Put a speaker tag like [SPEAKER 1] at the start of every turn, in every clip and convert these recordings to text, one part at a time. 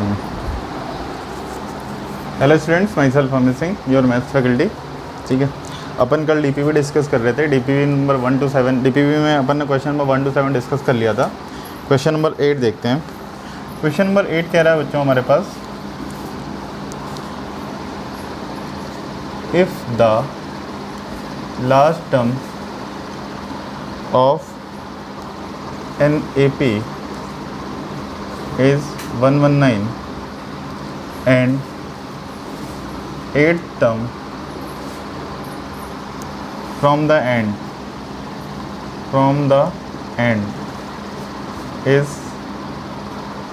[SPEAKER 1] सुनो। Hello students, my self Amit Singh, your maths faculty. ठीक है, अपन कल डीपीवी डिस्कस कर रहे थे। डीपीवी नंबर 1 to 7, डीपीवी में अपन ने क्वेश्चन नंबर 1 to 7 डिस्कस कर लिया था। क्वेश्चन नंबर 8 देखते हैं। क्वेश्चन नंबर 8 कह रहा है बच्चों हमारे पास, if the last term of an AP is 119 and 8th term from the end is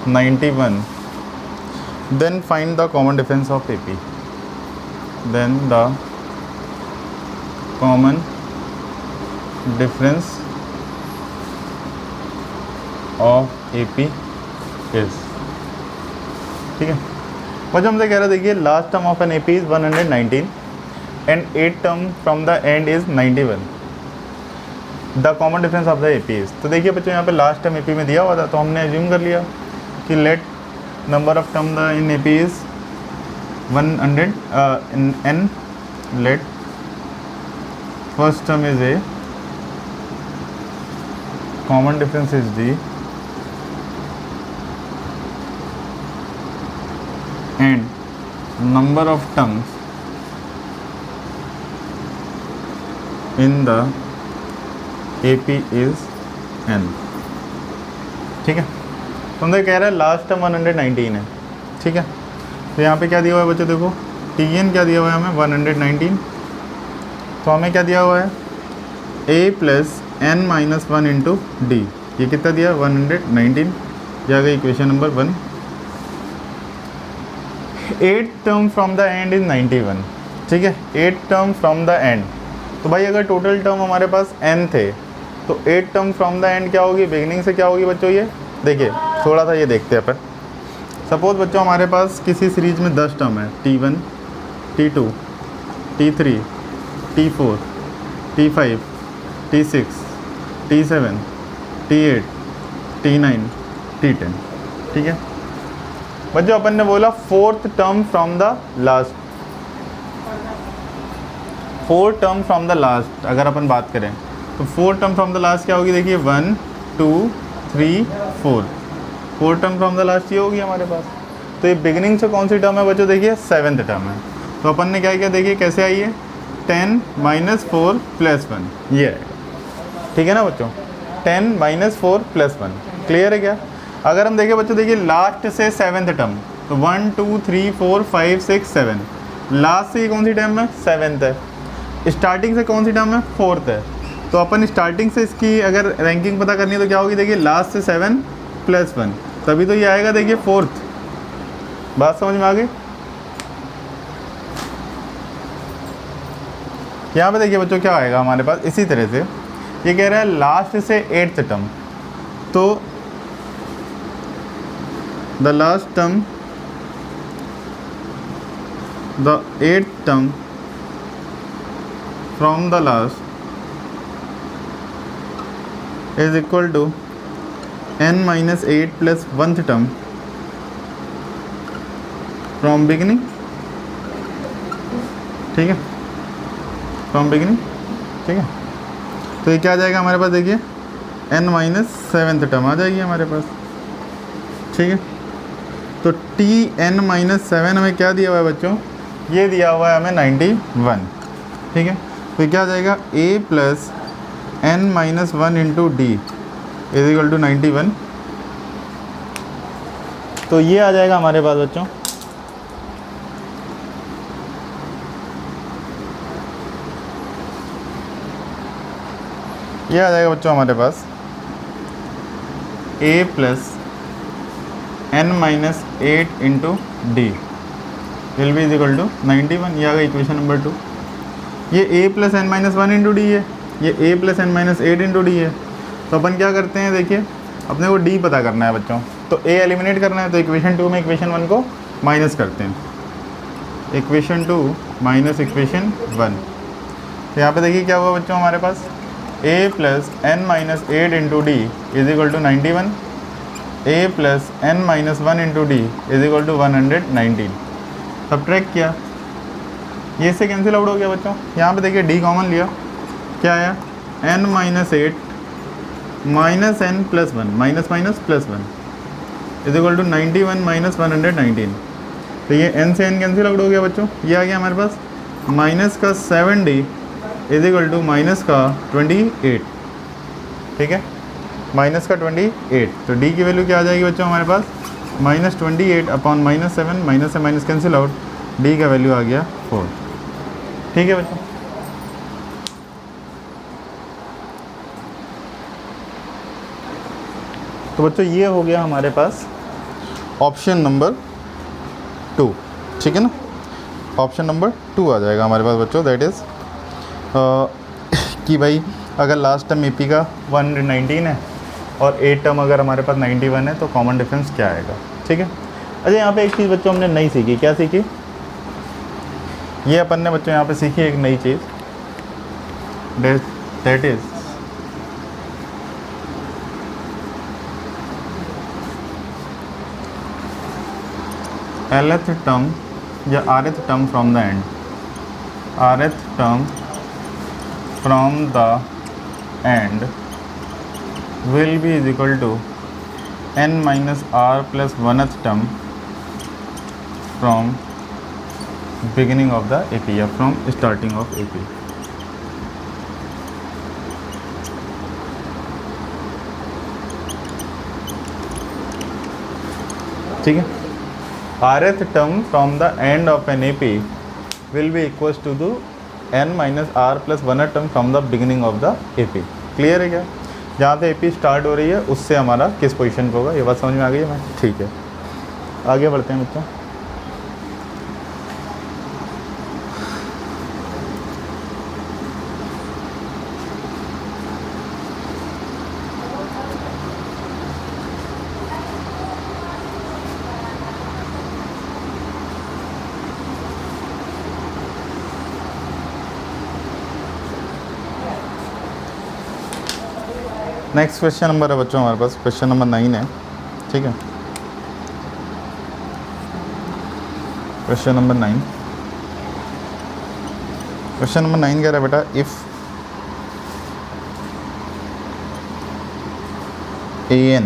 [SPEAKER 1] 91, then find the common difference of AP. Then the common difference of AP is, ठीक है। बच्चों हमसे कह रहा है, देखिए last term of an AP is 119 and 8 term from the end is 91, the common difference of the AP is. तो देखिए बच्चों यहाँ पे लास्ट टर्म AP में दिया हुआ था, तो हमने एज्यूम कर लिया कि let number of term the in AP is 100 in n, let first term is A, common difference is D and number of terms in the AP is n। ठीक है, तो हमने कह रहा है लास्ट टर्म 119 है। ठीक है, तो यहाँ पे क्या दिया हुआ है बच्चों, देखो Tn क्या दिया हुआ है हमें 119, तो हमें क्या दिया हुआ है A plus n minus 1 into D. ये कितना दिया 119, ये आ गई equation number 1। 8 term from the and is 91। ठीक है, 8 टर्म फ्रॉम द एंड, तो भाई अगर टोटल टर्म हमारे पास n थे तो 8 टर्म फ्रॉम द एंड क्या होगी, बिगनिंग से क्या होगी बच्चों। ये देखिए थोड़ा सा ये देखते हैं अपन। सपोज बच्चों हमारे पास किसी सीरीज में 10 टर्म है, T1, T2, T3, T4, T5, T6, T7, T8, T9, T10। ठीक है बच्चों, अपन ने बोला fourth term from the last, fourth term from the last अगर अपन बात करें तो fourth term from the last क्या होगी, देखिए 1 2 3 4, fourth term from the last ये होगी हमारे पास। तो ये बिगिनिंग से कौन सी टर्म है बच्चों, देखिए 7th टर्म है। तो अपन ने क्या किया, देखिए कैसे आई है 10 माइनस 4 प्लस 1, ये आएगा। ठीक है ना बच्चों, 10 माइनस 4 प्लस 1, क्लियर है क्या। अगर हम देखें बच्चों, देखिए लास्ट से 7th टर्म, तो 1 2 3 4 5 6 7, लास्ट से ये कौन सी टर्म है 7th है। स्टार्टिंग से कौन सी टर्म है 4th है। तो अपन स्टार्टिंग से इसकी अगर रैंकिंग पता करनी है तो क्या होगी, देखिए लास्ट से 7 प्लस 1, तभी तो ये आएगा देखिए 4th। बात समझ में आ गई। यहाँ पे देखिए बच्चों क्या आएगा हमारे पास, इसी तरह से ये कह रहा है लास्ट से 8th टर्म, तो the last term, the 8th term from the last is equal to n minus 8 plus 1th term from beginning। ठीक है, from beginning। ठीक है, तो ये क्या आ जाएगा हमारे पास, देखिए n माइनस 7th टर्म आ जाएगी हमारे पास। ठीक है, तो Tn माइनस 7 हमें क्या दिया हुआ है बच्चों, ये दिया हुआ है हमें 91। ठीक है, तो क्या आ जाएगा A plus n minus 1 into D is equal to 91। तो ये आ जाएगा हमारे पास बच्चों, ये आ जाएगा बच्चों हमारे पास A plus n minus 8 into D will be is equal to 91। ये आ गई इक्वेशन नंबर 2। ये a plus N minus 1 into D है, ये a plus N minus 8 into D है। तो अपन क्या करते हैं, देखिए अपने को d पता करना है बच्चों, तो a एलिमिनेट करना है, तो इक्वेशन 2 में इक्वेशन 1 को माइनस करते हैं। इक्वेशन 2 माइनस इक्वेशन 1, तो यहाँ पे देखिए क्या हुआ बच्चों हमारे पास, a plus N minus 8 into D is equal to 91। A plus N minus one into D is equal to 119। सब ट्रैक किया, ये से कैंसिल आउट हो गया बच्चों। यहाँ पे देखिए डी कॉमन लिया, क्या आया n minus 8 minus n plus one minus minus plus one is equal to 91 minus 119। तो ये n से n कैंसिल आउट हो गया बच्चों। ये आ गया हमारे पास माइनस का 7d is equal to minus का 28। ठीक है, माइनस का 28। तो d की वैल्यू क्या आ जाएगी बच्चों हमारे पास -28 अपॉन -7, माइनस से माइनस कैंसिल आउट, d का वैल्यू आ गया 4। ठीक है बच्चों। तो बच्चों ये हो गया हमारे पास ऑप्शन नंबर 2। ठीक है ना, ऑप्शन नंबर 2 आ जाएगा हमारे पास बच्चों, दैट इज़ कि भाई अगर लास्ट टर्म एपी का 119 है और 8 टर्म अगर हमारे पास 91 है तो कॉमन डिफरेंस क्या आएगा। ठीक है। अच्छा, यहाँ पे एक चीज़ बच्चों हमने नई सीखी। क्या सीखी? ये अपन ने बच्चों यहाँ पे सीखी एक नई चीज़, दैट इज़ lth टर्म या rth term from the and, rth term from the and will be is equal to n minus r plus 1th term from beginning of the AP या from starting of AP। ठीक है, rth term from the end of an AP will be equals to the n minus r plus 1th term from the beginning of the AP। Clear है क्या? जहाँ से AP start हो रही है उससे हमारा किस पोजीशन पे होगा, ये बात समझ में आ गई है मैं? ठीक है, आगे बढ़ते हैं बच्चों। नेक्स्ट क्वेश्चन नंबर है बच्चों हमारे पास, क्वेश्चन नंबर 9 है। ठीक है, क्वेश्चन नंबर 9, क्वेश्चन नंबर 9 कह रहा है बेटा, if an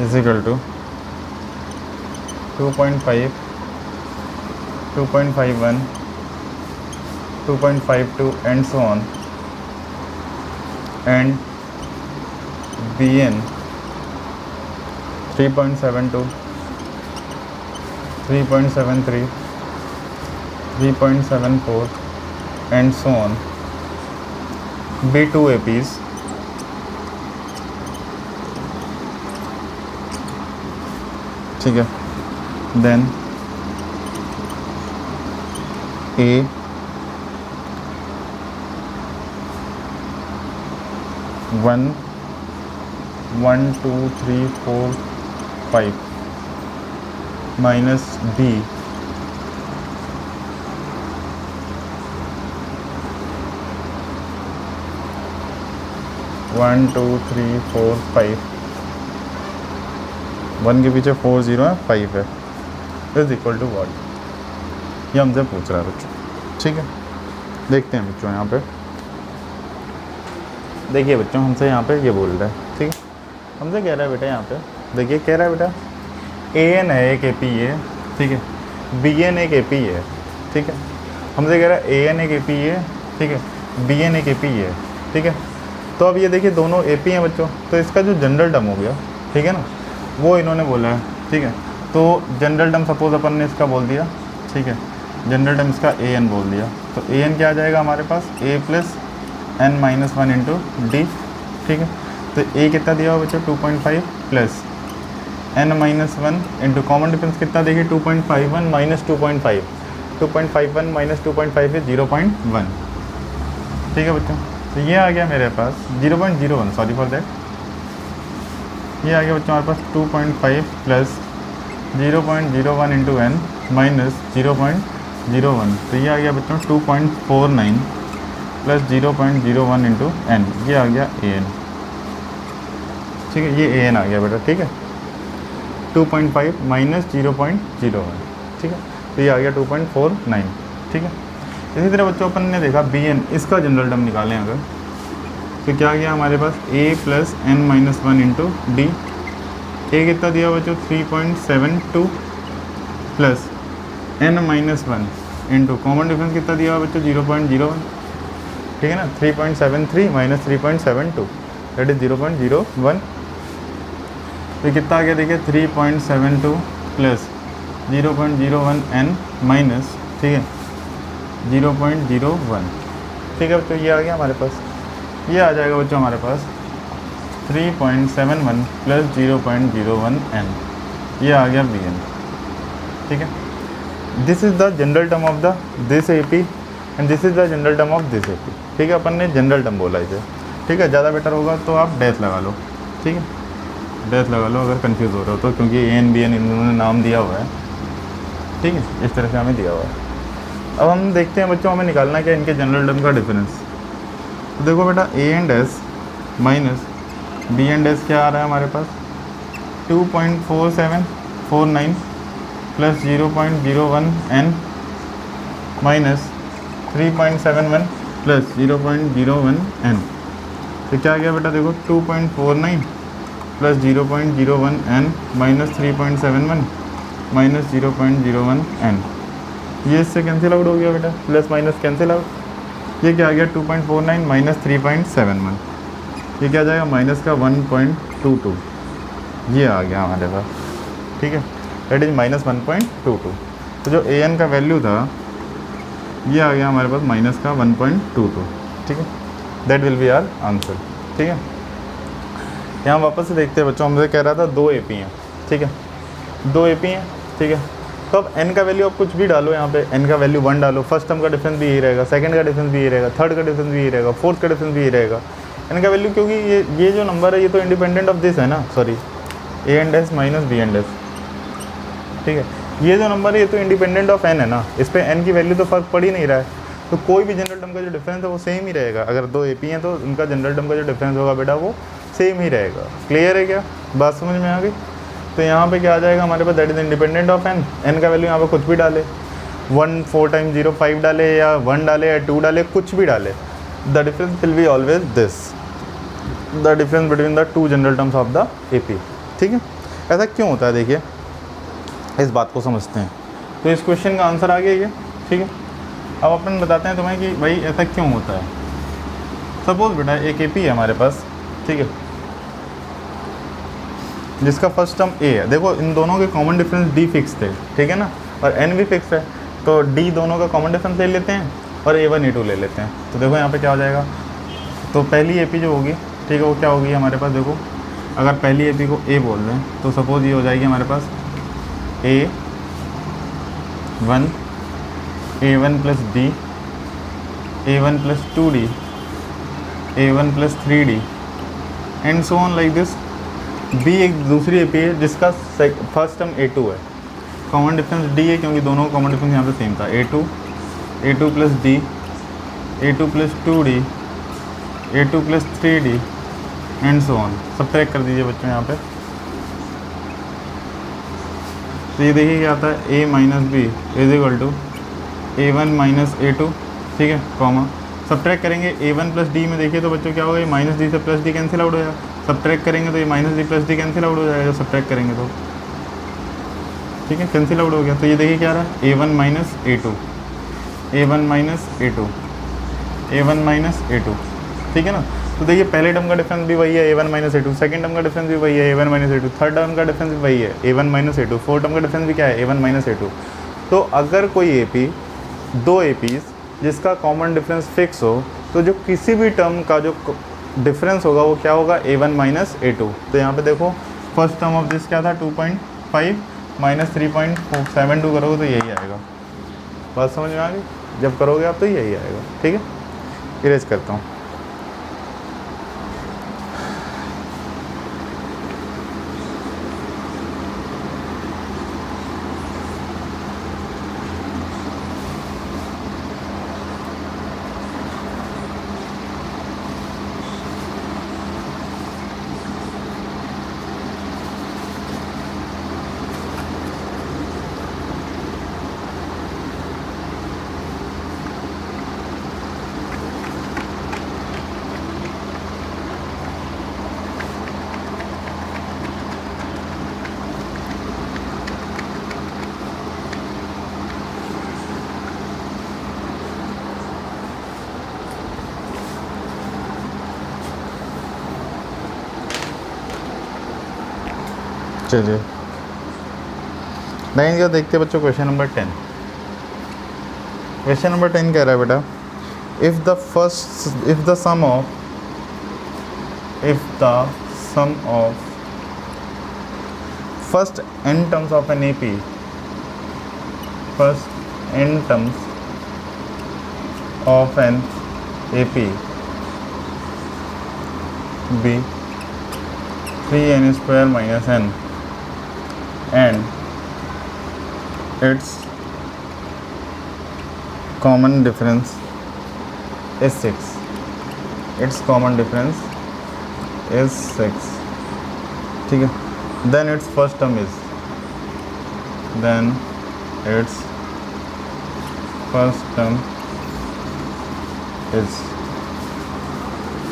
[SPEAKER 1] is equal to 2.5, 2.51, 2.52 and so on, and bn 3.72, 3.73, 3.74 and so on, be 2 APs, ठीक है, then A 1, 1, 2, 3, 4, 5 minus B 1, 2, 3, 4, 5, 1 के पीछे 4 0 है, 5 है, इज इक्वल टू व्हाट? ये हमसे पूछ रहा है बच्चों। ठीक है, देखते हैं बच्चों। यहाँ पे देखिए बच्चों, हमसे यहाँ पे ये बोल रहा है। ठीक है, हमसे कह रहा है बेटा, यहाँ पे देखिए कह रहा है बेटा AN है एक AP है, ठीक है, BN एक AP है, ठीक है, हमसे कह रहा है AN एक AP है, ठीक है, BN एक AP है, ठीक है। तो अब ये देखिए दोनों AP हैं बच्चों, तो इसका जो जनरल टर्म हो गया, ठीक है ना, वो इन्होंने बोला है। ठीक है, तो जनरल टर्म सपोज अपन ने इसका बोल दिया, ठीक है, जनरल टर्म इसका AN बोल दिया, तो AN क्या आ जाएगा हमारे पास A plus n minus 1 into D. ठीक है, तो A कितना दिया हुआ बच्चों 2.5 plus n minus 1 into common difference कितना देखिए 2.51 माइनस 2.5, 2.51 माइनस 2.5 है 0.1। ठीक है बच्चों, तो ये आ गया मेरे पास 0.01, सॉरी फॉर दैट, ये आ गया बच्चों हमारे पास 2.5 प्लस 0.01 इंटू n माइनस 0.01, तो ये आ गया बच्चों 2.49 प्लस 0.01 इंटू n, ये आ गया AN। ठीक है, ये ए एन आ गया बेटा, ठीक है 2.5 माइनस 0.01, ठीक है, तो ये आ गया 2.49, ठीक है। इसी तरह बच्चों अपन ने देखा बी एन, इसका जनरल टर्म निकालें अगर, तो क्या गया हमारे पास a plus N minus one into D. A कितना दिया बच्चों 3.72 plus N minus one into common difference कितना दिया हुआ बच्चों 0.01, ठीक है ना, 3.73 माइनस 3.72 दैट इज 0.01। तो कितना आ गया देखिए 3.72 प्लस 0.01 एन माइनस, ठीक है 0.01, ठीक है। तो ये आ गया हमारे पास, ये आ जाएगा बच्चों हमारे पास 3.71 प्लस 0.01 एन, ये आ गया बी एन, ठीक है। This is the general term of the this A P and this is the general term of this A P, ठीक है। अपन ने जनरल टर्म बोला इसे, ठीक है। ज़्यादा बेटर होगा तो आप डेथ लगा लो, ठीक है, डेथ लगा लो अगर कंफ्यूज हो रहे हो तो, क्योंकि ए एन बी एन इन्होंने नाम दिया हुआ है, ठीक है, इस तरह से हमें दिया हुआ है। अब हम देखते हैं बच्चों, हमें निकालना क्या इनके जनरल टर्म का डिफरेंस। तो देखो बेटा A and S minus B and S क्या आ रहा है हमारे पास 2.4749 plus 0.01 n minus 3.71 plus 0.01 n. तो क्या गया बेटा देखो 2.49 plus 0.01 n minus 3.71 minus 0.01 n. ये इससे कैंसिल आउट हो गया बेटा, प्लस माइनस कैंसिल आउट। ये क्या आ गया 2.49 माइनस 3.71, ये क्या आ जाएगा माइनस का 1.22, ये आ गया हमारे पास, ठीक है, दैट इज माइनस 1.22। तो जो ए एन का वैल्यू था ये आ गया हमारे पास माइनस का 1.22, ठीक है, that will be our answer, ठीक है। यहाँ वापस से देखते हैं बच्चों, हमसे कह रहा था 2 ए पी हैं, ठीक है, 2 ए पी हैं, ठीक है। तो अब n का वैल्यू आप कुछ भी डालो, यहाँ पे n का वैल्यू 1 डालो, फर्स्ट टर्म का डिफरेंस भी यही रहेगा, सेकंड का डिफरेंस भी यही रहेगा, थर्ड का डिफरेंस भी यही रहेगा, फोर्थ का डिफरेंस भी यही रहेगा, n का वैल्यू, क्योंकि ये जो नंबर है ये तो इंडिपेंडेंट ऑफ दिस है ना, sorry A and S minus B and S, ठीक है, ये जो नंबर है ये तो इंडिपेंडेंट ऑफ n है ना, इस पर n की वैल्यू तो फर्क पड़ ही नहीं रहा है, तो कोई भी जनरल टर्म का जो डिफरेंस है वो सेम ही रहेगा। अगर 2 ए पी हैं तो उनका जनरल टर्म का जो डिफरेंस होगा बेटा वो सेम ही रहेगा। क्लियर है क्या, बात समझ में आ गई। तो यहाँ पे क्या आ जाएगा हमारे पास, that is independent of n, n का वैल्यू यहाँ पे कुछ भी डाले, 1 4 टाइम 0 5 डाले या 1 डाले या 2 डाले, कुछ भी डाले, the difference will be always this, the difference between the 2 general terms of the A P, ठीक है। ऐसा क्यों होता है देखिए, इस बात को समझते हैं। तो इस क्वेश्चन का आंसर आ गया ये, ठीक है। अब अपन बताते हैं तुम्हें कि भाई ऐसा क्यों होता है। सपोज बेटा एक ए पी है हमारे पास, ठीक है, जिसका फर्स्ट टर्म ए है। देखो इन दोनों के कॉमन डिफरेंस डी फिक्स थे, ठीक है ना, और एन भी फिक्स है, तो डी दोनों का कॉमन डिफरेंस ले लेते हैं और A1 A2 ले लेते हैं। तो देखो यहाँ पे क्या हो जाएगा, तो पहली ए पी जो होगी, ठीक है, वो क्या होगी हमारे पास, देखो अगर पहली ए पी को ए बोल दें तो सपोज ये हो जाएगी हमारे पास A1 plus D, A1 plus 2D, A1 plus 3D and so on like this. B एक दूसरी ए पी है जिसका फर्स्ट टर्म A2 है, कॉमन डिफरेंस डी है क्योंकि दोनों का कॉमन डिफरेंस यहाँ पे सेम था, A2 plus D, A2 plus 2D, A2 plus 3D and so on. Subtract कर दीजिए बच्चों यहाँ पे, तो ये देखिए क्या आता है, A minus B is equal to A1 minus A2, ठीक है, कॉमा सब्ट्रैक्ट करेंगे A1 प्लस डी में, देखिए तो बच्चों क्या होगा, ये माइनस डी से प्लस डी कैंसिल आउट हो जाएगा, सब्ट्रैक्ट करेंगे तो ये minus D plus D cancel out हो जाएगा, सब्ट्रैक्ट करेंगे तो, ठीक है, कैंसिल आउट हो गया। तो ये देखिए क्या रहा है, A1 minus A2, A1 minus A2, A1 minus A2, ठीक है ना। तो देखिए पहले टर्म का डिफरेंस भी वही है A1 minus A2, second term का डिफरेंस भी वही है A1 minus A2, third term का डिफरेंस भी वही है A1 minus A2, fourth term का डिफरेंस भी क्या है A1 माइनस A2। तो अगर कोई ए पी, 2 ए पीज जिसका कॉमन डिफरेंस फिक्स हो, तो जो किसी भी टर्म का जो डिफरेंस होगा वो क्या होगा, A1 माइनस A2। तो यहाँ पे देखो फर्स्ट टर्म ऑफ दिस क्या था 2.5 माइनस 3.72 करोगे तो यही आएगा। बात समझ में आ गई, जब करोगे आप तो यही आएगा, ठीक है। इरेज करता हूँ। चलिए लाइन क्या देखते हैं बच्चों, क्वेश्चन नंबर 10। क्वेश्चन नंबर 10 कह रहा है बेटा, if the sum of first n terms of an AP, first n terms of an AP be 3n square minus n and its common difference is 6. Its common difference is 6. ठीक है, then its first term is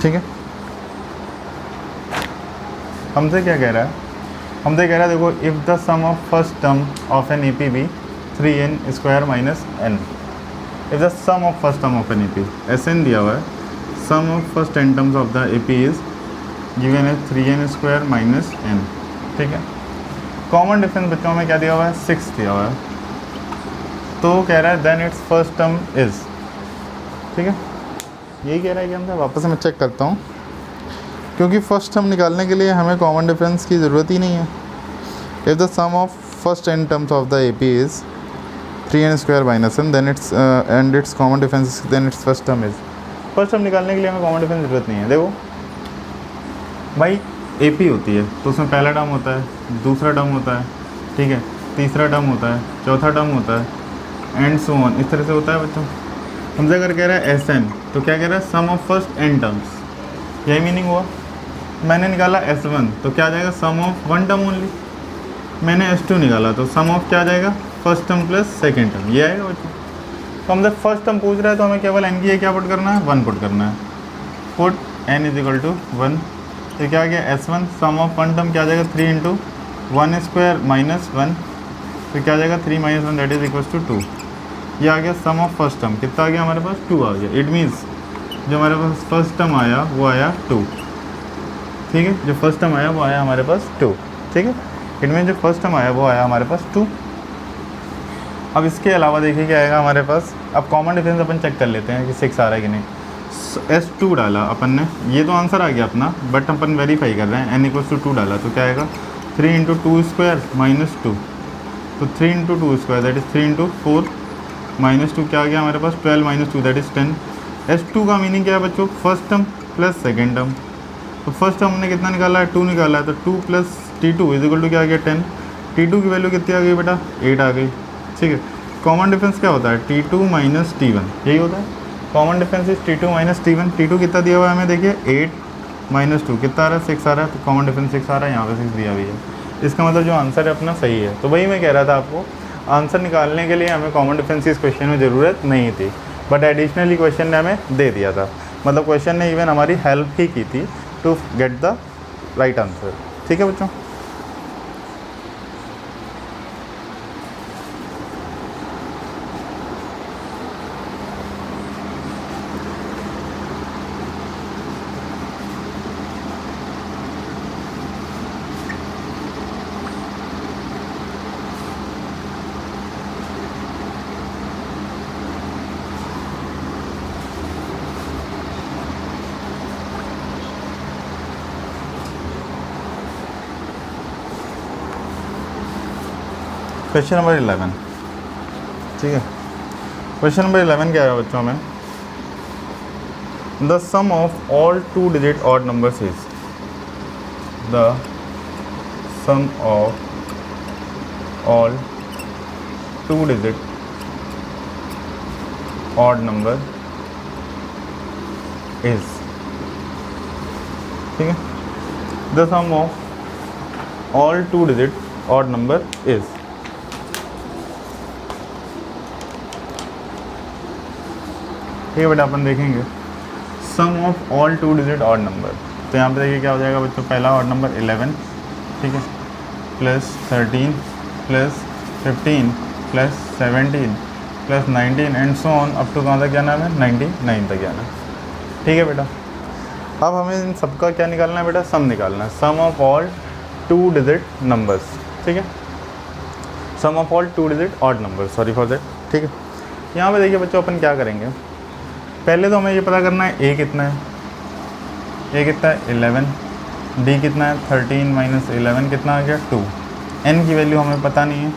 [SPEAKER 1] ठीक है। हमसे क्या कह रहा है, हमसे कह रहा है देखो, if the sum of first term of an AP be 3n square minus n, if the sum of first term of an AP, SN दिया हुआ है, sum of first n terms of the AP is given है 3n square minus n, ठीक है। Common difference बच्चों में क्या दिया हुआ है, 6 दिया हुआ है, तो कह रहा है then its first term is, ठीक है, यही कह रहा है कि हमसे। वापस मैं चेक करता हूँ, क्योंकि फर्स्ट टर्म निकालने के लिए हमें कॉमन डिफरेंस की ज़रूरत ही नहीं है। If the sum of first n terms of the AP is 3n square minus n, then its and its common difference then its first term is, first term निकालने के लिए हमें कॉमन डिफरेंस की ज़रूरत नहीं है। देखो भाई AP होती है तो उसमें पहला टर्म होता है, दूसरा टर्म होता है, ठीक है, तीसरा टर्म होता है, चौथा टर्म होता है, एंड सो ऑन, इस तरह से होता है बच्चों। हमसे अगर कह रहा है SN, तो क्या कह रहा है, sum of first n terms, यही मीनिंग हुआ। मैंने निकाला S1 तो क्या आ जाएगा, सम ऑफ वन टर्म ओनली। मैंने S2 निकाला तो सम ऑफ क्या आ जाएगा, first term plus second term, ये आएगा बच्चों। तो हमसे फर्स्ट टर्म पूछ रहा है तो हमें केवल n की क्या पुट करना है, 1 पुट करना है। Put n is equal to 1, तो क्या आ गया S1, some of one term क्या आ जाएगा, 3 इंटू 1 स्क्वायर माइनस 1, तो क्या आ जाएगा 3 minus 1 that is equal to 2। ये आ गया सम ऑफ फर्स्ट टर्म, कितना आ गया हमारे पास, 2 आ गया। इट मीन्स जो हमारे पास फर्स्ट टर्म आया वो आया 2, ठीक है, जो फर्स्ट टर्म आया वो आया हमारे पास 2, ठीक है। इट मीन जो फर्स्ट टर्म आया वो आया हमारे पास 2। अब इसके अलावा देखिए क्या आएगा हमारे पास। अब कॉमन डिफरेंस अपन चेक कर लेते हैं कि 6 आ रहा है कि नहीं। S2 डाला अपन ने, ये तो आंसर आ गया अपना, बट अपन वेरीफाई कर रहे हैं। n इक्वल्स टू 2 डाला तो क्या आएगा, 3 इंटू 2 स्क्वायर माइनस 2, तो 3 into 2 square that is 3 into 4 minus 2, क्या आ गया हमारे पास 12 माइनस 2 दैट इज़ 10। S2 का मीनिंग क्या है बच्चों, first term plus second term. तो फर्स्ट टर्म हमने कितना निकाला है, 2 निकाला है, तो 2 plus T2 is equal to क्या आ गया 10। T2 की वैल्यू कितनी आ गई बेटा, 8 आ गई, ठीक है। कॉमन डिफरेंस क्या होता है, T2 माइनस T1, यही होता है। Common difference is T2 minus T1। T2 कितना दिया हुआ है हमें, देखिए 8 माइनस 2 कितना आ रहा है, 6 आ रहा है, तो कॉमन डिफरेंस 6 आ रहा है, यहाँ पे 6 दिया हुआ है। इसका मतलब जो आंसर है अपना सही है। तो वही मैं कह रहा था आपको, आंसर निकालने के लिए हमें कॉमन डिफरेंस की इस क्वेश्चन में ज़रूरत नहीं थी, बट एडिशनली क्वेश्चन ने हमें दे दिया था। मतलब क्वेश्चन ने इवन हमारी हेल्प ही की थी to get the right answer, ठीक है बच्चों। क्वेश्चन नंबर 11, ठीक है। क्वेश्चन नंबर 11 क्या है बच्चों में, the sum of all 2 digit odd numbers is, the sum of all 2 digit odd number is, ठीक है, the sum of all 2 digit odd number is. ठीक है बेटा, अपन देखेंगे sum of all 2 digit odd number. तो यहाँ पे देखिए क्या हो जाएगा बच्चों, पहला ऑड नंबर 11, ठीक है, plus 13 plus 15 plus 17 plus 19 and so on up to कहाँ तक जाना है, 99 तक जाना है। ठीक है बेटा, अब हमें इन सबका क्या निकालना है बेटा, सम निकालना है। Sum of all 2 digit numbers, ठीक है, sum of all 2 digit odd numbers, sorry for that, ठीक है। यहाँ पे देखिए बच्चों अपन क्या करेंगे, पहले तो हमें ये पता करना है ए कितना है, ए कितना है 11, डी कितना है 13 माइनस 11 कितना आ गया 2, एन की वैल्यू हमें पता नहीं है,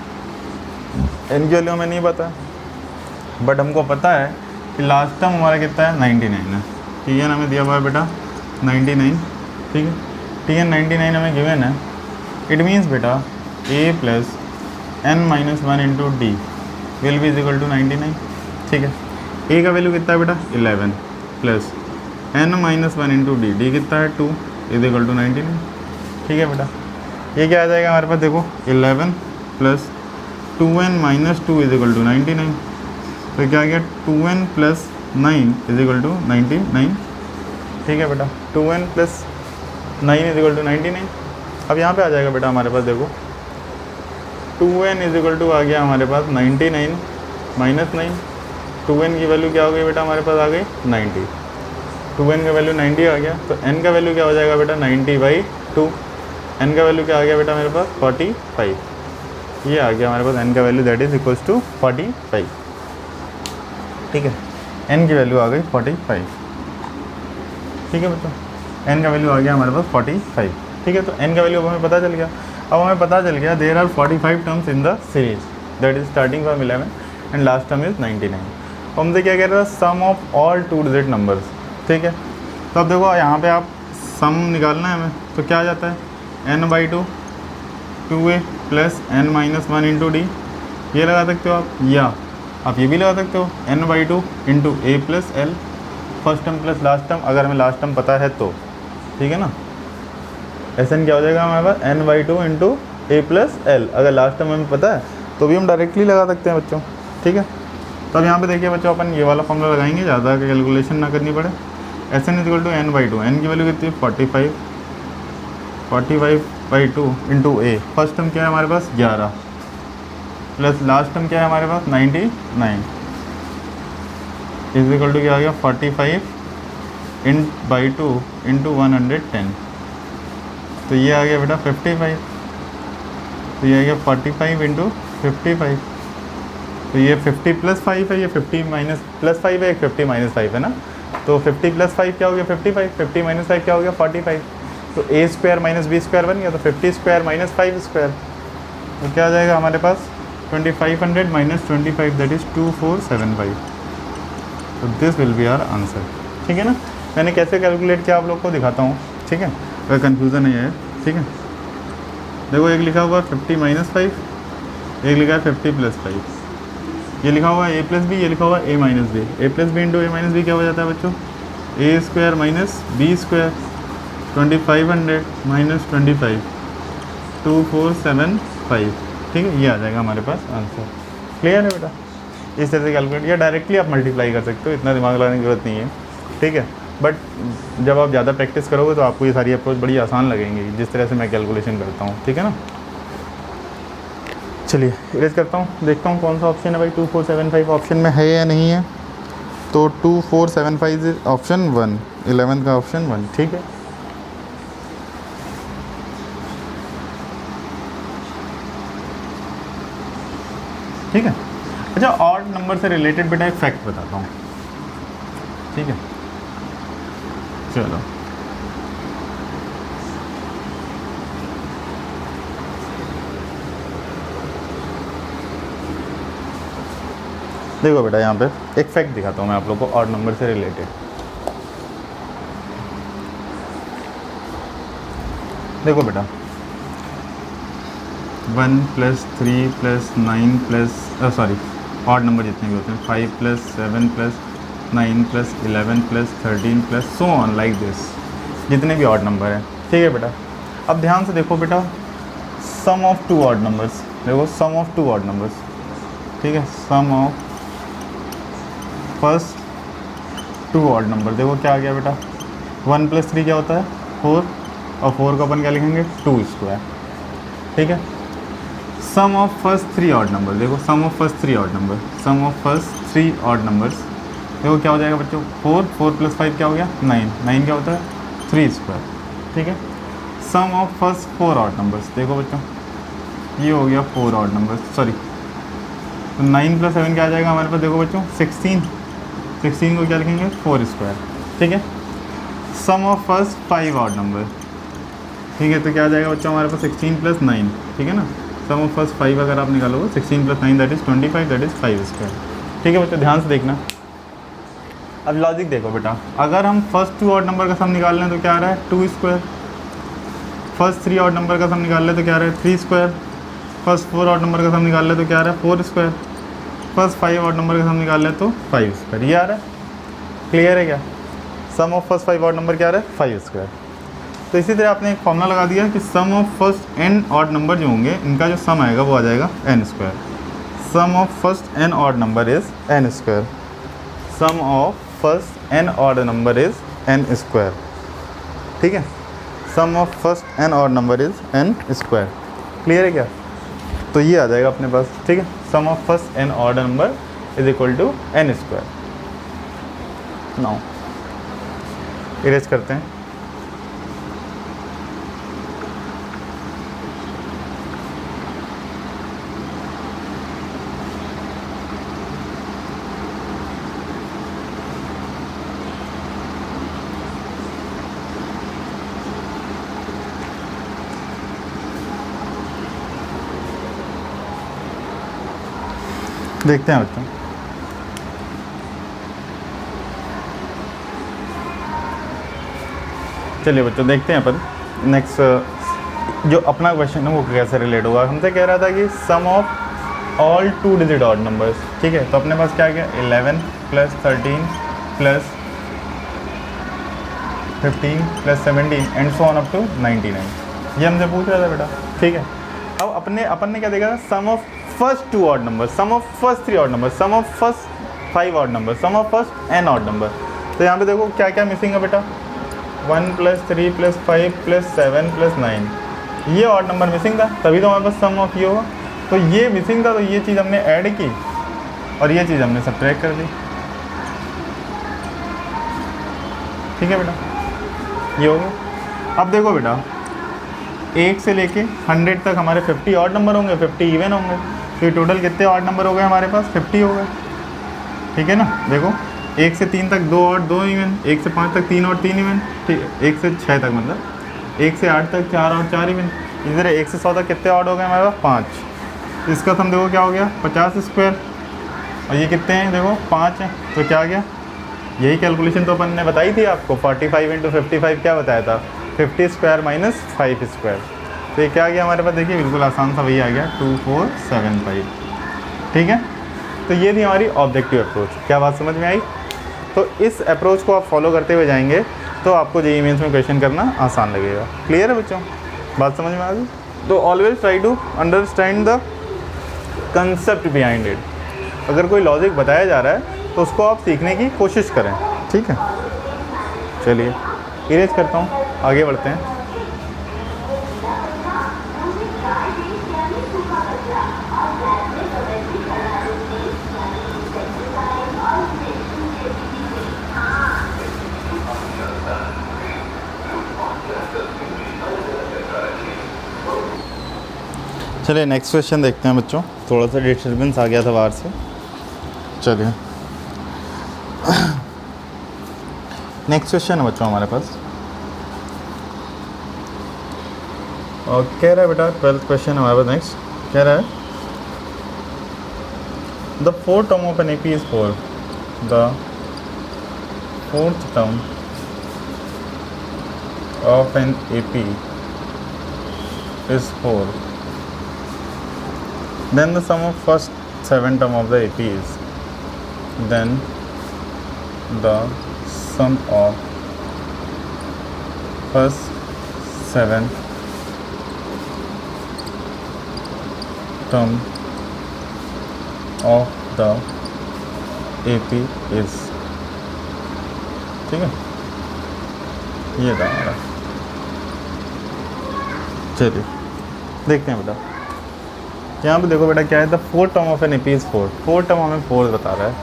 [SPEAKER 1] एन की वैल्यू हमें नहीं पता, बट हमको पता है कि लास्ट टर्म हमारा कितना है 99 है, टी एन हमें दिया हुआ है बेटा 99, ठीक है, टी एन 99 हमें गिवन है, इट मीन्स बेटा A plus N minus 1 into D will be is equal to 99, ठीक है। ए का वैल्यू कितना है बेटा 11 plus N minus 1 into D, D कितना है 2 इज इक्वल टू 99, ठीक है बेटा। ये क्या आ जाएगा हमारे पास, देखो 11 plus 2n minus 2 is equal to 99, तो क्या आ गया 2n plus 9 is equal to 99, ठीक है बेटा, 2n plus 9 is equal to 99। अब यहाँ पे आ जाएगा बेटा हमारे पास, देखो 2n इज इक्वल टू आ गया हमारे पास 99 माइनस 9, 2n की वैल्यू क्या हो गई बेटा हमारे पास आ गई 90, 2n का वैल्यू 90 आ गया, तो n का वैल्यू क्या हो जाएगा बेटा 90/2, n का वैल्यू क्या आ गया बेटा मेरे पास 45, ये आ गया हमारे पास n का value that is equals to 45, ठीक है, n की वैल्यू आ गई 45, ठीक है बच्चों, n का वैल्यू आ गया हमारे पास 45, ठीक है। तो n का वैल्यू अब हमें पता चल गया, अब हमें पता चल गया there are 45 terms in the series that is starting from 11 and last term is 99। हमसे क्या कह रहा है, sum of all 2 digit numbers, ठीक है। तो अब देखो यहाँ पे आप सम निकालना है हमें, तो क्या आ जाता है n/2 2a plus n minus 1 into D, ये लगा सकते हो आप, या आप ये भी लगा सकते हो n/2 into A plus L, first term plus last term, अगर हमें लास्ट टर्म पता है तो, ठीक है ना। एन क्या हो जाएगा हमारे पास n/2 into A plus L, अगर लास्ट टर्म हमें पता है तो भी हम डायरेक्टली लगा सकते हैं बच्चों, ठीक है। तो अब यहाँ पे देखिए बच्चों अपन ये वाला फॉर्मूला लगाएंगे, ज़्यादा कैलकुलेशन ना करनी पड़े। N is equal to n/2, n की वैल्यू कितनी है 45/2 इंटू ए, फर्स्ट टर्म क्या है हमारे पास 11 प्लस लास्ट टर्म क्या है हमारे पास 99 इज इक्वल टू क्या आ गया 45/2 इंटू 110, तो ये आ गया बेटा 55, तो ये आ गया 45 इंटू 55, तो ये 50 प्लस 5 है, ये 50 माइनस प्लस 5 है, एक 50 माइनस 5 है ना, तो 50 प्लस 5 क्या हो गया 55, 50 माइनस 5 क्या हो गया 45, तो ए स्क्वायर माइनस बी स्क्वायर बन गया, तो 50 स्क्वायर माइनस 5 स्क्वायर, तो क्या आ जाएगा हमारे पास 2500 माइनस 25 दैट इज़ 2475, तो this will be our answer, ठीक है ना। मैंने कैसे कैलकुलेट किया आप लोग को दिखाता हूँ, ठीक है, अगर कन्फ्यूज़न नहीं है, ठीक है। देखो एक लिखा हुआ 50 माइनस 5, एक लिखा है 50 प्लस 5, ये लिखा हुआ है ए प्लस बी, ये लिखा हुआ है A minus B, A plus B into A minus B क्या हो जाता है बच्चों A square minus B square, 2500 minus 25 2475, ठीक है, ये आ जाएगा हमारे पास आंसर। क्लियर है बेटा, इस तरह से कैलकुलेट, या डायरेक्टली आप मल्टीप्लाई कर सकते हो, इतना दिमाग लगाने की जरूरत नहीं है, ठीक है। बट जब आप ज़्यादा प्रैक्टिस करोगे तो आपको ये सारी अप्रोच बड़ी आसान लगेंगी, जिस तरह से मैं कैलकुलेशन करता हूँ, ठीक है ना। चलिए इरेज करता हूँ, देखता हूँ कौन सा ऑप्शन है भाई 2475 ऑप्शन में है या नहीं है, तो 2475 इज ऑप्शन 1, 11 का ऑप्शन 1, ठीक है। ठीक है, अच्छा ऑड नंबर से रिलेटेड बेटा एक फैक्ट बताता हूँ, ठीक है, चलो देखो बेटा यहाँ पे एक फैक्ट दिखाता हूँ मैं आप लोग को ऑड नंबर से रिलेटेड। देखो बेटा 1 plus 3 plus 9 plus sorry odd number जितने भी होते हैं 5 plus 7 plus 9 plus 11 plus 13 plus so on like this, जितने भी ऑड नंबर हैं, ठीक है बेटा। अब ध्यान से देखो बेटा सम ऑफ 2 ऑड नंबर्स, देखो सम ऑफ 2 ऑड नंबर्स, ठीक है, sum of first 2 odd number, देखो क्या आ गया बेटा 1 प्लस 3 क्या होता है 4, और 4 को अपन क्या लिखेंगे 2 स्क्वायर, ठीक है। Sum of first 3 odd number, देखो sum of first 3 odd number, sum of first 3 odd numbers, देखो क्या हो जाएगा बच्चों 4 प्लस 5 क्या हो गया 9, 9 क्या होता है 3 स्क्वायर, ठीक है। Sum of first 4 odd numbers. देखो बच्चों, ये हो गया 4 ऑड नंबर्स, सॉरी, तो 9 + 7 क्या आ जाएगा हमारे पास, देखो बच्चों 16 को क्या लिखेंगे 4 स्क्वायर, ठीक है। Sum of first 5 odd number, ठीक है, तो क्या आ जाएगा बच्चों हमारे पास 16 + 9, ठीक है ना। सम ऑफ फर्स्ट 5 अगर आप निकालोगे 16 + 9 that is 25, that is 5 square, ठीक है बच्चों, ध्यान से देखना। अब लॉजिक देखो बेटा, अगर हम फर्स्ट 2 ऑड नंबर का सम निकाल लें तो क्या आ रहा है 2 स्क्वायर, फर्स्ट 3 ऑड नंबर का सम निकाल लें तो क्या आ रहा है 3 स्क्वायर, फर्स्ट 4 ऑड नंबर का सम निकाल लें तो क्या आ रहा है 4 स्क्वायर, फर्स्ट 5 ऑड नंबर का सम निकाल लें तो 5 स्क्वायर, ये आ रहा है। क्लियर है क्या? सम ऑफ फर्स्ट 5 ऑड नंबर क्या आ रहा है 5 स्क्वायर। तो इसी तरह आपने एक फॉर्मूला लगा दिया कि sum of first n odd number जो होंगे इनका जो सम आएगा वो आ जाएगा n square. Sum of first n odd number is n square, sum of first n odd number is n square, ठीक है। Sum of first n odd number is n square. Clear है क्या? तो ये आ जाएगा अपने पास, ठीक है। Sum of first n odd number is equal to n square. Now erase करते हैं। देखते हैं बच्चों, चलिए बच्चों देखते हैं अपन नेक्स्ट जो अपना क्वेश्चन है वो कैसे रिलेट होगा। हमसे कह रहा था कि sum of all 2 digit odd numbers, ठीक है। तो अपने पास क्या गया 11 + 13 + 15 + 17 and so on up to 99, ये हमसे पूछ रहा था बेटा, ठीक है। अब अपन ने क्या देखा था, sum of first 2 odd number, sum of first 3 odd number, sum of first 5 odd number, sum of first n odd number. तो यहाँ पे देखो क्या क्या मिसिंग है बेटा, 1 + 3 + 5 + 7 + 9, ये ऑड नंबर मिसिंग था, तभी तो हमारे पास सम ऑफ ये होगा। तो ये मिसिंग था, तो ये चीज़ हमने ऐड की और ये चीज़ हमने सब्ट्रैक्ट कर दी, ठीक है बेटा, ये हो गया। अब देखो बेटा 1 से लेके 100 तक हमारे 50 ऑड नंबर होंगे, 50 इवन होंगे, तो ये टोटल कितने ऑड नंबर हो गए हमारे पास 50 हो गए, ठीक है ना। देखो 1 से 3 तक 2 ऑड 2 इवन, 1 से 5 तक 3 ऑड 3 इवन, ठीक है। 1 से 6 तक मतलब 1 से 8 तक 4 ऑड 4 इवन। इसी तरह 1 से 100 तक कितने ऑड हो गए हमारे पास 5। इसका सम देखो क्या हो गया 50 स्क्वायर, और ये कितने हैं देखो 5 हैं, तो क्या आ गया, यही कैलकुलेशन तो अपन ने बताई थी आपको, 45 × 55 क्या बताया था 50 स्क्वायर - 5 स्क्वायर। तो ये क्या आ गया हमारे पास, देखिए बिल्कुल आसान सा वही आ गया 2475, ठीक है। तो ये थी हमारी ऑब्जेक्टिव अप्रोच। क्या बात समझ में आई? तो इस अप्रोच को आप फॉलो करते हुए जाएंगे तो आपको जेईई मेंस में क्वेश्चन करना आसान लगेगा। क्लियर है बच्चों, बात समझ में आ गई? तो always try to understand the concept behind it. अगर कोई लॉजिक बताया जा रहा है तो उसको आप सीखने की कोशिश करें, ठीक है। चलिए इरेज करता हूँ, आगे बढ़ते हैं। चलिए नेक्स्ट क्वेश्चन देखते हैं बच्चों, थोड़ा सा डिस्टर्बेंस आ गया था बाहर से। चलिए नेक्स्ट क्वेश्चन है बच्चों हमारे पास, और कह रहा है बेटा 12th क्वेश्चन हमारे पास। नेक्स्ट कह रहा है the fourth term of an AP is 4, the fourth term of an AP is 4, then the sum of first 7 term of the AP is, then the sum of first 7 term of the AP is, ठीक है, ये था हमारा। चलिए देखते हैं बेटा, यहाँ पे देखो बेटा क्या है, the fourth term of an AP is 4, fourth term हमें 4 बता रहा है,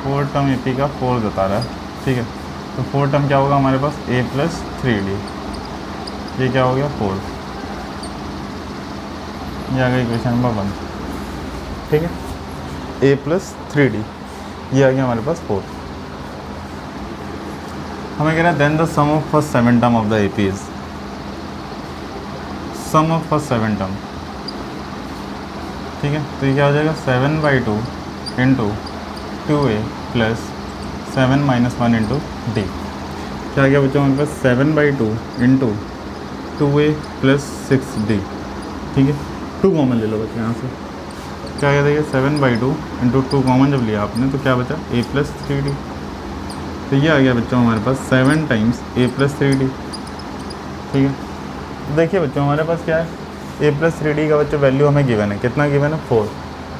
[SPEAKER 1] फोर्थ टर्म एपी का 4 बता रहा है, ठीक है। तो फोर्थ टर्म क्या होगा हमारे पास a + 3d, ये क्या हो गया 4, ये आ गया इक्वेशन नंबर 1, ठीक है। a प्लस 3d, ये आ गया हमारे पास 4। हमें कह रहा है then the sum of first 7 term of the AP is, sum of first 7 term, ठीक है। तो ये क्या हो जाएगा 7/2 into 2a plus 7 - 1 into D. क्या आ गया बच्चों हमारे पास 7/2 इंटू 2a प्लस 6d, ठीक है। 2 कॉमन ले लो बच्चों यहाँ से, क्या गया देखिए 7/2 इंटू 2 कॉमन जब लिया आपने तो क्या बचा a प्लस 3d। तो ये आ गया बच्चों हमारे पास 7 टाइम्स a प्लस 3d, ठीक है। देखिए बच्चों हमारे पास क्या है a प्लस 3d का बच्चों वैल्यू हमें गिवन है, कितना गिवन है 4,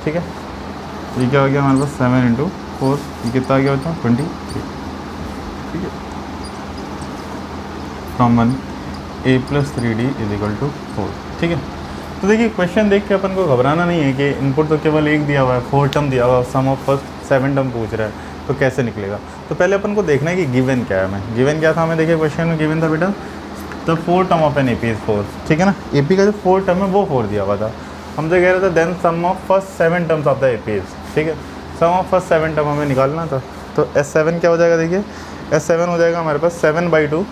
[SPEAKER 1] ठीक है। ये क्या हो गया हमारे पास 7 इंटू 4, ये कितना आ गया बच्चों 23, ठीक है। फ्रॉम 1 a प्लस 3d इज इक्वल टू 4, ठीक है। तो देखिए क्वेश्चन देख के अपन को घबराना नहीं है कि इनपुट तो केवल एक दिया हुआ है, 4 टर्म दिया हुआ है, सम ऑफ फर्स्ट 7 टर्म पूछ रहा है तो कैसे निकलेगा। तो पहले अपन को देखना है कि गिवन क्या है। हमें गिवन क्या था, हमें देखिए क्वेश्चन में गिवन था बेटा the 4 term of an AP is 4, ठीक है ना। AP का जो 4 टर्म है वो 4 दिया हुआ था, हमसे कह रहा था then sum of first 7 terms of the AP is, ठीक है। सम ऑफ फर्स्ट 7 टर्म हमें निकालना था, तो S7 क्या हो जाएगा देखिए S7 हो जाएगा हमारे पास 7/2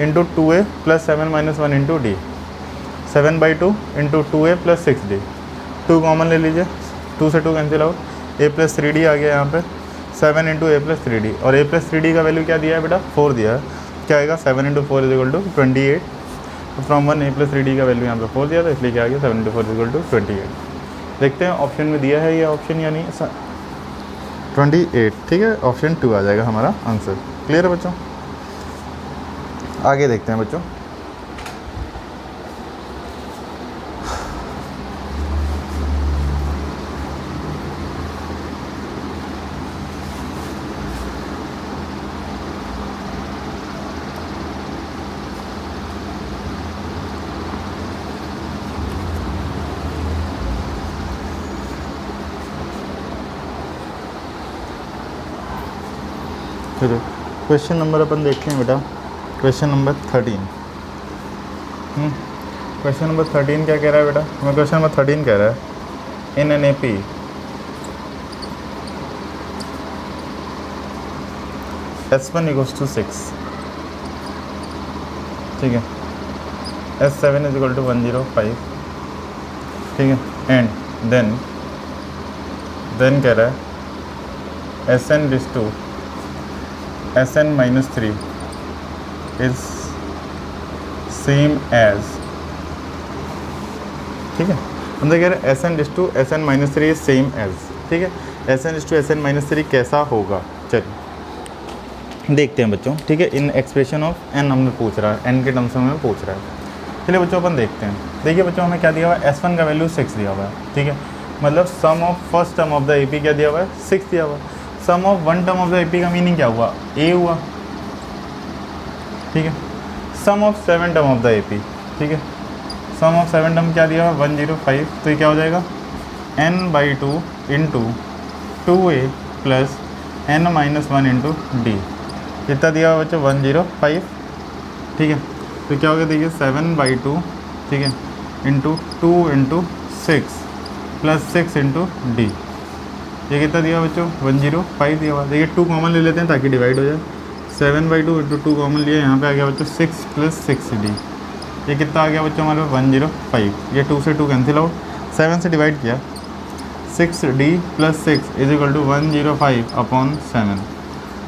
[SPEAKER 1] into 2a plus 7 - 1 into D, 7/2 into 2a plus 6d, 2 common ले लीजिए, 2 से 2 कैंसिल आउट, a प्लस 3d आ गया यहाँ पे 7 इंटू a प्लस 3d, और a प्लस 3d का वैल्यू क्या दिया है बेटा 4 दिया है, क्या आएगा 7 इंटू 4 इज इक्वल टू 28। तो फ्रॉम 1 a प्लस 3d का वैल्यू यहाँ पे 4 दिया था, इसलिए क्या आ गया 7 इंटू 4 इज इक्वल टू 28। देखते हैं ऑप्शन में दिया है ये ऑप्शन या नहीं, 28, ठीक है। ऑप्शन 2 आ जाएगा हमारा आंसर। क्लियर है बच्चों, आगे देखते हैं बच्चों। चलो क्वेश्चन नंबर अपन देखते हैं बेटा, क्वेश्चन नंबर 13। क्वेश्चन नंबर 13 क्या कह रहा है बेटा, हमें क्वेश्चन नंबर 13 कह रहा है in an AP S1 equals to 6, ठीक है, S7 इज इक्वल टू 105, ठीक है, एंड देन कह रहा है SN this to SN - 3 is same as, ठीक है। हम कह रहे हैं SN this to SN - 3 is same as, ठीक है। SN डिस टू SN - 3 कैसा होगा, चलिए देखते हैं बच्चों, ठीक है। इन एक्सप्रेशन ऑफ n हमें पूछ रहा है, n के टर्म्स में हमें पूछ रहा है। चलिए बच्चों अपन देखते हैं। देखिए बच्चों हमें क्या दिया हुआ है, S1 का वैल्यू 6 दिया हुआ है, ठीक है। मतलब sum of first term of the AP क्या दिया हुआ है 6 दिया हुआ है। Sum of 1 term of the AP का मीनिंग क्या हुआ a हुआ, ठीक है। Sum of 7 term of the AP, ठीक है। सम ऑफ 7 टर्म क्या दिया हुआ 105, तो ये क्या हो जाएगा n/2 into 2a plus n - 1 into D, कितना दिया हुआ बच्चों 105, ठीक है। तो क्या हो गया देखिए 7/2, ठीक है, into 2 into 6 plus 6 into D, ये कितना दिया बच्चों 105 दिया हुआ। देखिए 2 कॉमन ले लेते हैं ताकि डिवाइड हो जाए, 7/2 इंटू 2 कॉमन लिया, यहाँ पे आ गया बच्चों 6 प्लस 6d, ये कितना आ गया बच्चों हमारे 105। ये 2 से 2 कैंसिल आउट, 7 से डिवाइड किया, 6d plus 6 is equal to 105 upon 7,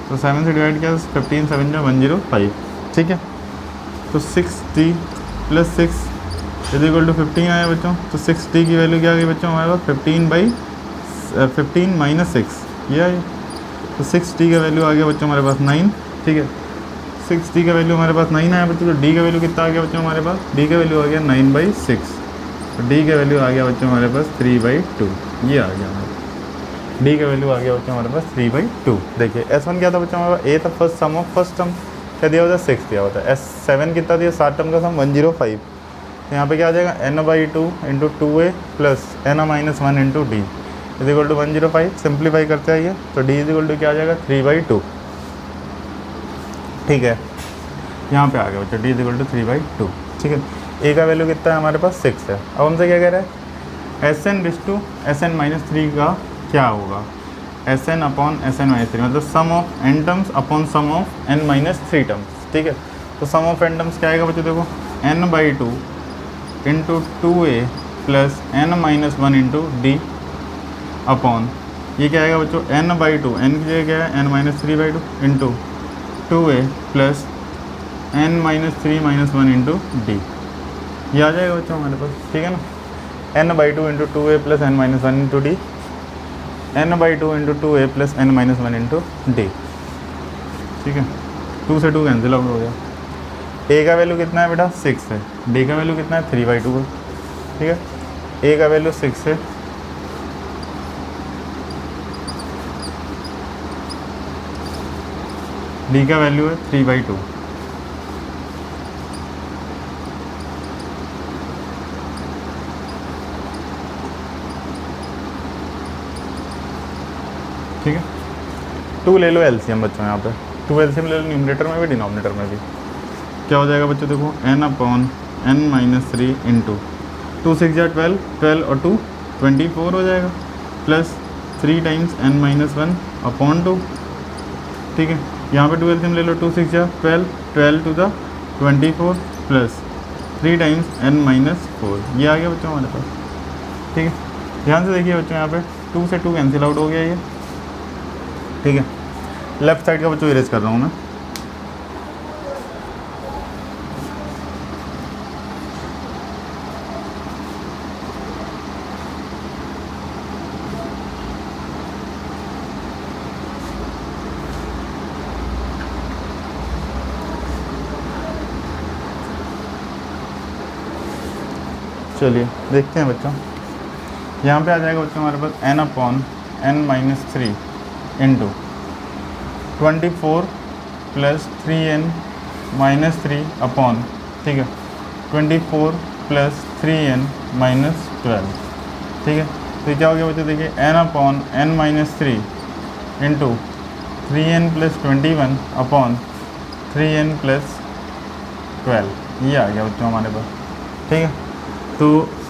[SPEAKER 1] तो 7 से डिवाइड किया 15 7 जो 105, ठीक है। तो 6d plus 6 is equal to 15 आया बच्चों, तो 6d की वैल्यू क्या आ गई बच्चों हमारे पास 15 - 6, ये आई। तो 6d का वैल्यू आ गया बच्चों हमारे पास 9, ठीक है। 6d का वैल्यू हमारे पास 9 आया बच्चों, तो d का वैल्यू कितना आ गया बच्चों हमारे पास, d का वैल्यू आ गया 9/6, तो d का वैल्यू आ गया बच्चों हमारे पास 3/2, ये आ गया हमारा d का वैल्यू आ गया बच्चों हमारे पास 3/2। देखिए S1 क्या था बच्चों हमारे पास, a था first sum of first term क्या दिया होता है 6 दिया होता है। S7 कितना दिया 7 टर्म का सम 105, तो यहाँ पे क्या आ जाएगा n/2 into 2a plus n - 1 into D is equal to 105। Simplify करते आइए तो d इज इक्वल टू क्या आ जाएगा 3/2, ठीक है। यहाँ पे आ गया बच्चों d इज इक्वल टू 3/2, ठीक है। ए का वैल्यू कितना है हमारे पास 6 है। अब हमसे क्या कह रहा है Sn/Sn-3 का क्या होगा, Sn अपॉन Sn-3 मतलब sum of n terms upon sum of n-3 terms, ठीक है। तो सम ऑफ n टर्म्स क्या आएगा बच्चों, देखो n/2 into 2a plus n-1 into D upon ये क्या आएगा बच्चों n/2, n की जगह क्या है n-3/2 into 2a plus n-3 - 1 into D, ये आ जाएगा बच्चों हमारे पास, ठीक है ना। n/2 into 2a plus n-1 into D, n/2 into 2a plus n-1 into D, ठीक है। 2 से 2 कैंसिल आउट हो गया। a का वैल्यू कितना है बेटा 6 है, d का वैल्यू कितना है 3/2 है, ठीक है। a का वैल्यू 6 है, d का वैल्यू है 3/2, ठीक है। 2 ले लो एलसीएम बच्चों, यहाँ पे 2 एलसीएम ले लो, न्यूमरेटर में भी डिनोमिनेटर में भी। क्या हो जाएगा बच्चों, देखो n/n-3 इंटू 2 6 या 12, 12 और 2 24 हो जाएगा, प्लस 3 टाइम्स n-1 अपॉन 2, ठीक है। यहाँ पे 2 एलसीएम ले लो, 2 6 या 12, 12 to the 24 plus 3 times n-4, ये आ गया बच्चों हमारे पास, ठीक है। ध्यान से देखिए बच्चों, यहाँ पे 2 से 2 कैंसिल आउट हो गया ये, ठीक है। लेफ्ट साइड का बच्चों इरेज कर रहा हूँ मैं, चलिए देखते हैं बच्चों। यहाँ पे आ जाएगा बच्चों हमारे पास n/n-3 into 24 plus 3n-3 upon, ठीक है, 24 प्लस 3n-12, ठीक है। तो ये क्या हो गया बच्चों, देखिए n/n-3 into 3n + 21 upon 3n + 12, ये आ गया बच्चों हमारे पास, ठीक है। तो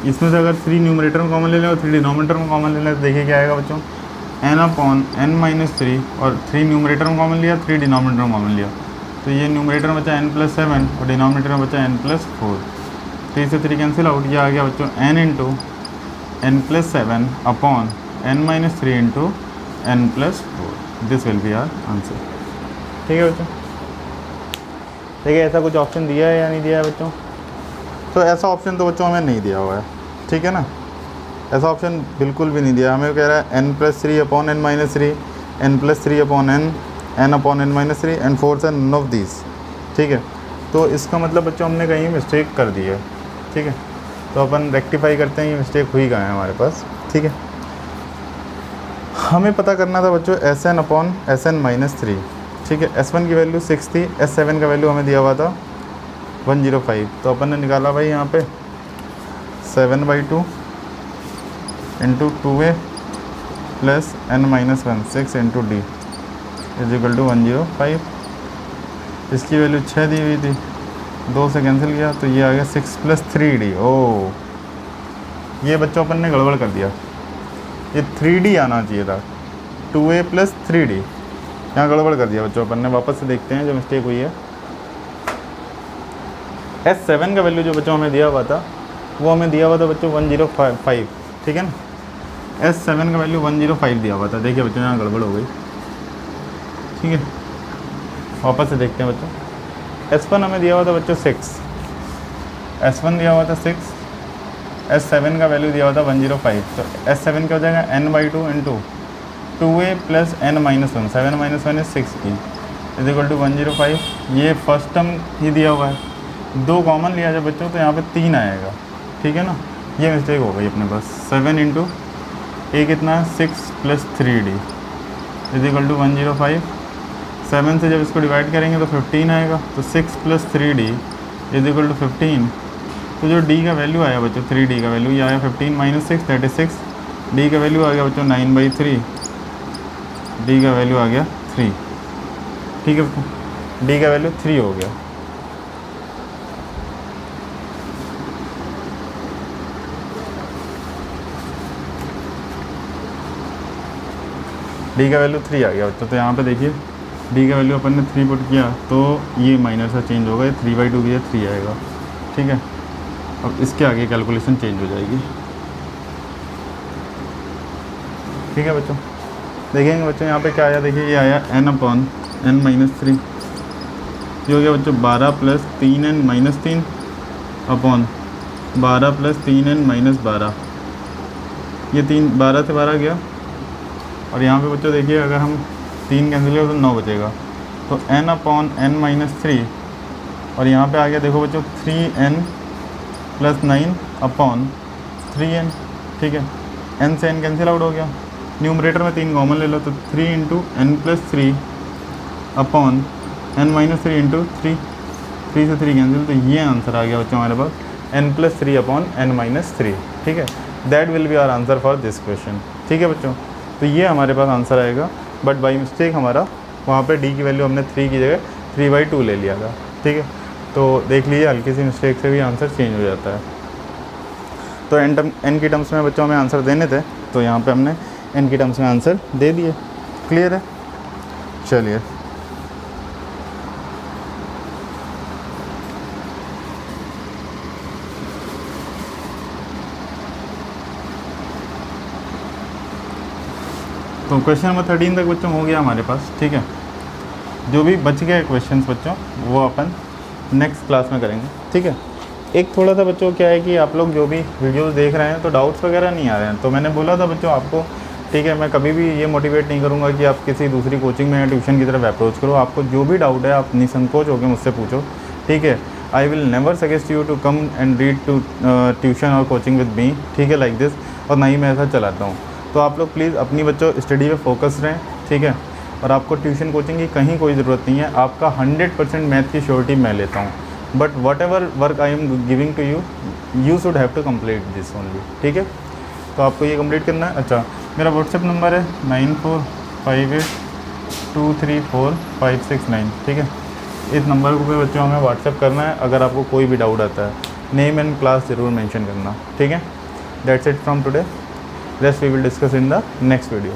[SPEAKER 1] इसमें से अगर 3 न्यूमरेटर में कॉमन ले लें और 3 डिनोमिनेटर में कॉमन ले लें तो देखिए क्या आएगा बच्चों n/n-3 और 3 न्यूमरेटर में कॉमन लिया, 3 डिनोमिनेटर में कॉमन लिया, तो ये न्यूमरेटर में बचा n+7 और डिनोमिनेटर में बचा n+4, 3 से 3 कैंसिल आउट, ये आ गया बच्चों n into n+7 upon n-3 into n+4, this will be our answer, ठीक है बच्चों। देखिए ऐसा कुछ ऑप्शन दिया है या नहीं दिया है बच्चों, तो ऐसा ऑप्शन तो बच्चों हमें नहीं दिया हुआ है, ठीक है ना। ऐसा ऑप्शन बिल्कुल भी नहीं दिया, हमें कह रहा है n+3 upon n-3, n+3 upon n upon n-3 and 4 से नन ऑफ दीज, ठीक है। तो इसका मतलब बच्चों हमने कहीं मिस्टेक कर दी है, ठीक है। तो अपन रेक्टिफाई करते हैं ये मिस्टेक हुई कहाँ है हमारे पास, ठीक है। हमें पता करना था बच्चों Sn अपॉन Sn-3, ठीक है। S1 की वैल्यू 6 थी, S7 का वैल्यू हमें दिया हुआ था 105, तो अपन ने निकाला भाई यहाँ पे 7/2 into 2a plus n-1 6 into D is equal to 105। इसकी वैल्यू 6 दी हुई थी, 2 से कैंसिल किया तो ये आ गया 6 + 3d। ओ ये बच्चों अपन ने गड़बड़ कर दिया, ये 3d आना चाहिए था, 2a + 3d, यहाँ गड़बड़ कर दिया बच्चों अपन ने। वापस से देखते हैं जो मिस्टेक हुई है। S7 का वैल्यू जो बच्चों हमें दिया हुआ था वो हमें दिया हुआ था बच्चों 105, ठीक है ना। S7 का वैल्यू 105 दिया हुआ था, देखिए बच्चों यहाँ गड़बड़ हो गई, ठीक है। वापस से देखते हैं बच्चों। S1 हमें दिया हुआ था बच्चों 6, S1 दिया हुआ था 6, S7 का वैल्यू दिया हुआ था 105, तो S7 क्या हो जाएगा n/2 into 2a plus n-1, 7 - 1 is 16 is equal to 105। ये फर्स्ट टर्म ही दिया हुआ है, 2 कॉमन लिया जाए बच्चों तो यहाँ पे 3 आएगा, ठीक है ना। ये मिस्टेक हो गई अपने पास। 7 इंटू a कितना है 6 + 3d इज इक्वल टू 105। 7 से जब इसको डिवाइड करेंगे तो 15 आएगा, तो 6 + 3d इज इक्वल टू 15। तो जो d का वैल्यू आया बच्चों 3d का वैल्यू ये आया 15 - 6 36, d का वैल्यू आ गया बच्चों 9/3, d का वैल्यू आ गया 3, ठीक है। d का वैल्यू 3 हो गया, डी का वैल्यू 3 आ गया बच्चों। तो यहाँ पे देखिए डी का वैल्यू अपन ने 3 पुट किया तो ये माइनर सा चेंज होगा, ये 3/2 की 3 आएगा, ठीक है। अब इसके आगे कैलकुलेशन चेंज हो जाएगी, ठीक है बच्चों। देखेंगे बच्चों यहाँ पे क्या आया, देखिए ये आया n/n-3, ये हो गया बच्चों 12 + 3n-3 अपॉन 12 + 3n-12, ये 12 से 12 गया। और यहाँ पे बच्चों देखिए अगर हम 3 कैंसिल करें तो 9 बचेगा, तो n/n-3 और यहाँ पे आ गया देखो बच्चों 3n + 9 अपॉन 3n, ठीक है। n से n कैंसिल आउट हो गया, न्यूमरेटर में 3 कॉमन ले लो, तो 3 × n+3 अपॉन n-3 × 3, 3 से 3 कैंसिल, तो ये आंसर आ गया बच्चों हमारे पास n+3 अपॉन n-3, ठीक है। That will be our answer for this question, ठीक है बच्चों। तो ये हमारे पास आंसर आएगा, बट बाई मिस्टेक हमारा वहाँ पे डी की वैल्यू हमने 3 की जगह 3/2 ले लिया था, ठीक है। तो देख लीजिए हल्की सी मिस्टेक से भी आंसर चेंज हो जाता है। तो एन की टर्म्स में बच्चों हमें आंसर देने थे, तो यहाँ पे हमने एन की टर्म्स में आंसर दे दिए, क्लियर है। चलिए तो क्वेश्चन नंबर 13 तक बच्चों हो गया हमारे पास, ठीक है। जो भी बच गए क्वेश्चंस बच्चों वो अपन नेक्स्ट क्लास में करेंगे, ठीक है। एक थोड़ा सा बच्चों क्या है कि आप लोग जो भी वीडियोस देख रहे हैं तो डाउट्स वगैरह नहीं आ रहे हैं, तो मैंने बोला था बच्चों आपको, ठीक है। मैं कभी भी ये मोटिवेट नहीं करूँगा कि आप किसी दूसरी कोचिंग में या ट्यूशन की तरफ अप्रोच करो। आपको जो भी डाउट है आप निसंकोच होकर मुझसे पूछो, ठीक है। I will never suggest you to come and read to tuition और कोचिंग विद मी, ठीक है, लाइक दिस। और ना ही मैं ऐसा चलाता हूँ। तो आप लोग प्लीज़ अपनी बच्चों स्टडी पे फोकस रहें, ठीक है। और आपको ट्यूशन कोचिंग की कहीं कोई ज़रूरत नहीं है। आपका 100% मैथ की श्योरिटी मैं लेता हूँ, but whatever work I am giving to you, you should have to complete this only, ठीक है। तो आपको ये कंप्लीट करना है। अच्छा, मेरा व्हाट्सएप नंबर है 9458234569, ठीक है। इस नंबर को पे बच्चों हमें व्हाट्सएप करना है अगर आपको कोई भी डाउट आता है। नेम एंड क्लास ज़रूर मेंशन करना, ठीक है। That's it from today, rest we will discuss in the next video.